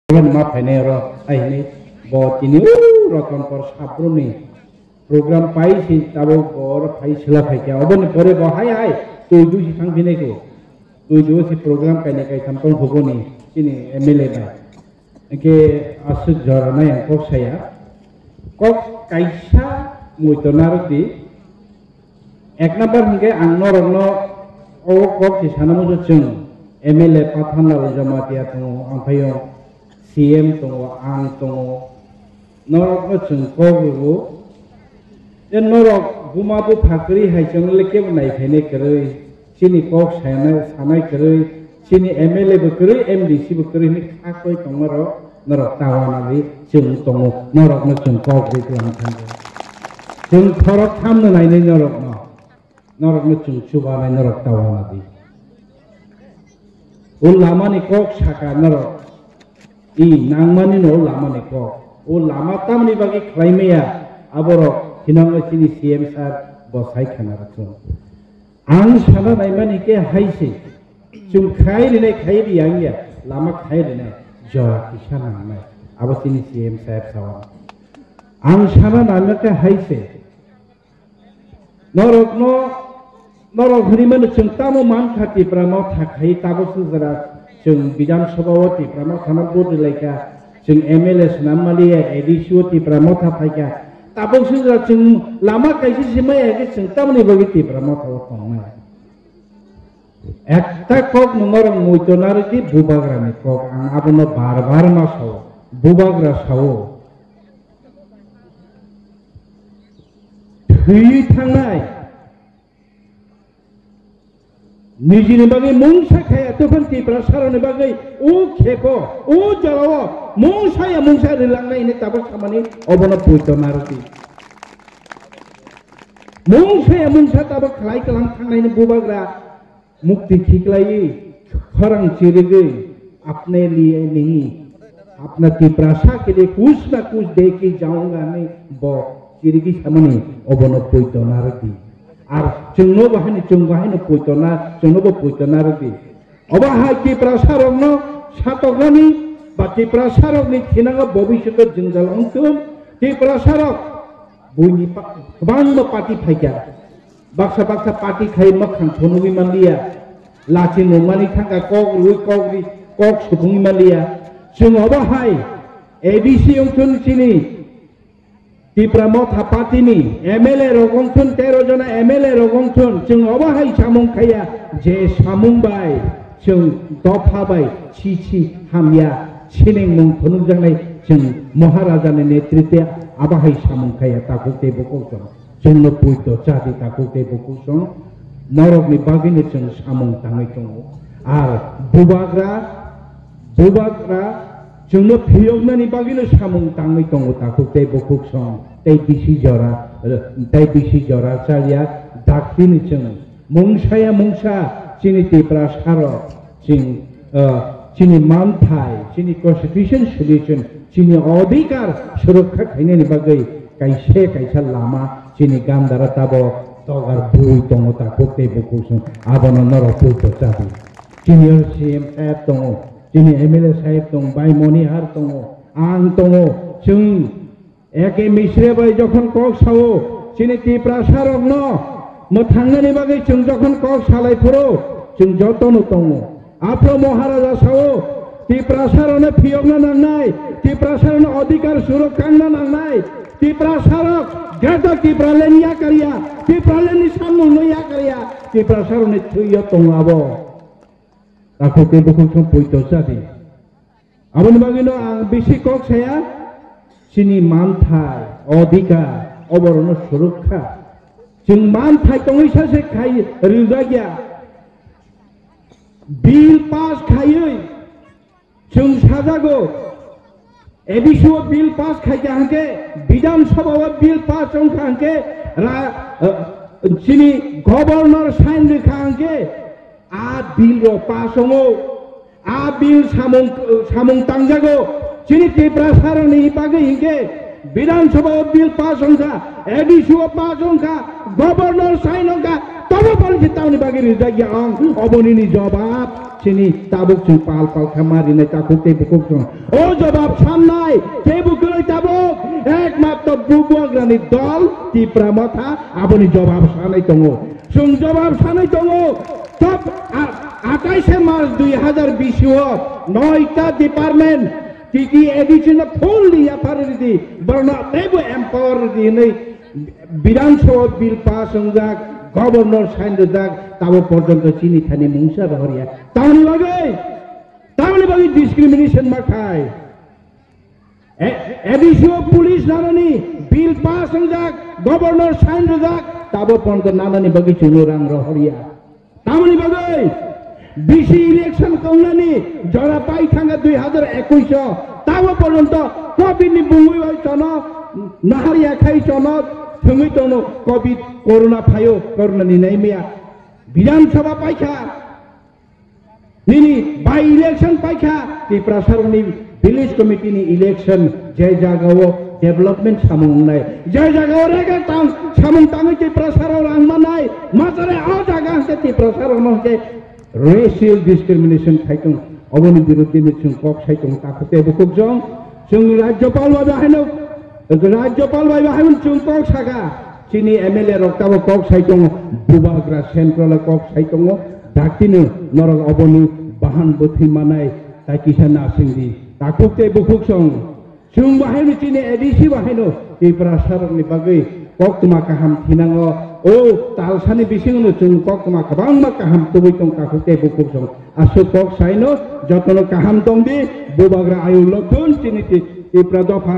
Kan ma phene ro ai ni bo tini roton por sabruni program pai si tabo bor pai sila pai kya obon pore bo hai tu du si sang phine ko tu du si program kai ne kai sampong hoboni ini MLA ba ke asuk jorana yang kok saya kok kaisa muitonaruti ek number hingga ang norongno o kok si sanamu jung MLA pathanal jamatia tu ang phayo CM tongo ang tongo norok no chung kogu e norok gumabu phakri hai chung leke nai phene krei chini kok sanai krei chini MLA bu krei MDC bu krei ni khakoi tongmaro norok tawana li chung tongo norok no chung kogu tlang thang chung thorok tham no nai norok no chung chuba nai norok tawana di ul lama ni kok saka norok I nangmani no lama neko o lama tamni bagi klaimea aboro hinang chini CM sar bosai khana racho ang sana naimani ke haise chung khai rine khai biangya lama khai rine jora kisana nai abo chini CM sar sawa ang sana namaka haise norok hriman chung tamo man khati pramo thakai tabo sujara chung Bidang Sabawati Pramothanam Bodi Laika chung MLA Snamalia Edishwati Pramotha Paika tabung sudra chung lama kaisi simaya ke chung tamni bagiti Pramotha Otongna ekta kok nomor muitonariti bubagrani kok ang abono bar ma saw bubagra saw thui thangai Nijini bagai mungsa kaya tuhan ti prasarane bagai kepo jalawa mungsa rilangna ini tabak samani obono puito naruti mungsa tabak khalai kelang thangna ini bubagra mukti khiklai kharang chirigi apne liye nahi apna ti prasa ke liye kuch na kuch de ke jaunga nahi bo chirigi samani obono puito naruti আর চুংনো বাহিনী পুইতনা চুংনো পুইতনা রবি অবাহা কি প্রসারণ সাতগ্রানি বা কি প্রসারকনি থিনাঙ্গ ভবিষ্যৎ জঞ্জাল অংতুম কি প্রসারক বুইনি Bangla party ফাইকা Baksa party খাই মখান থনুমি মানলিয়া লাচি নমানি থাকা কক রুই কক সুফুঙ্গি মানলিয়া जों অবাহাই ABC অংথুন চিনি Tipramotha Patini, MLA Rogongthun 13 jona MLA Rogongthun, जों अबाहाय सामुं खाया जे सामुंबाय जों दफाबाय छिछि हामिया छिनें मुं फनुजानाय जों महाराजानि नेतृत्वे अबाहाय सामुं खाया ताकुते बकौसं जोंनो पुइतो जाति ताकुते बकौसं नरकनि बागिनि जों सामुं ताङै दङ आरो बुबाग्रा जोंनो फियगनानि बागिनो सामुं ताङै दङ ताकुते बकौसं tay bisi jora salia dakini जों mungsa chini tipra saro chini manthai chini constitution solution chini adhikar surakha khainani bagai kaisa lama chini gamdara tabo togar bui tongo ta kokte bokusung abono noro puto tabi chini CM sahib tongo chini MLA sahib tongo bai moni har tongo ang tongo जों একে মিশ্রে by যখন cock Sao চিনি তি প্রাসারক ন মো থাঙ্গানি বাগে जों যখন cock সালাই ফুরো जों যতন তং আপলো মহারাজা সাও তি প্রাসারনে ফিয়গনা নাংনাই তি প্রাসারনে অধিকার সুরক্ষাংনা নাংনাই তি প্রাসারক গাদা তি প্রালেনিয়া করিয়া তি প্রালেনি সামনো নয়া করিয়া তি প্রাসারনে থুইয়া তং আবো তাকো তে বকুং সম পইতো জাদি আবনি বাগিনো বেশি কক ছায়া Sini manthai, adhikar, oborno surukha. जों manthai tongi sase khai rilgaya. Bill pass khayoi. जों sajago. ABC bill pass khayja hanke. Bidang Sabha bill pass ongkha hanke. Sini governor sign lekha hanke. A bill ro pass ongo. A bill samung tangjago. Chini Tiprasarani Bagi Hinke, Bidang Sabha bill pass onka, ABC pass onka, governor sign onka, Tono Palchitani Bagi Rizagya Obonini Jobab, chini tabuk chung pal khamari nai takuk te bukuk chung o jawab samnai ke bukul tabuk ekmatro bubuagrani dol tipra matha aboni jawab sanai tongo chung jawab sanai tongo top 28 March 2020 9টা department কি addition fully authority বরনা দেবো empower দিনে Vidhan Sabha bill pass হওয়াক governor sign দাগ তাও পর্যন্ত চিনি থানি মুংসা রহরিয়া তাহলে বাকি ডিসক্রিমিনেশন মাখায় এডিশনাল পুলিশ নানানি বিল পাস হওয়াক গভর্নর সাইন দাগ তাও পর্যন্ত নানানি বাকি চুনো রাং রহরিয়া তাহলে বাকি বিসি ইলেকশন কংলানি জরা পাই থাঙ্গা 2021 তাও পর্যন্ত কবিনি বুঙ্গুই বাই চন নাহারিয়া খাই চন থুঙ্গি চন কোভিড করোনা ফায়ো করোনা নি নাইমিয়া বিধানসভা পাইখা নিনি বাই ইলেকশন পাইখা কি প্রশাসননি ভিলেজ কমিটি নি ইলেকশন যে জায়গাও ডেভেলপমেন্ট সামুং নাই যে জায়গাও রেগে তাং সামুং তাঙ্গি কি প্রশাসন রাংমা নাই মাছরে আ জায়গা আছে কি প্রশাসন হতে racial discrimination thaitong oboni biruddhe ni chung kok saitong takute bukuk jong chung rajyopal bai bahaino chung kok saga chini MLA rok tabo kok saitong bubagra central kok saitong daktini norok oboni bahan bothi manai tai kisana singdi takute bukuk jong chung bahaino chini ADC bahaino ei prasarok ni bagai kok tuma kaham thinango o talsani bisingono chung kok tuma kabangma kaham tubui tong takute bukuk jong asu kok saino jotono kaham tongdi bubagra ayu lokun chini ti pradofa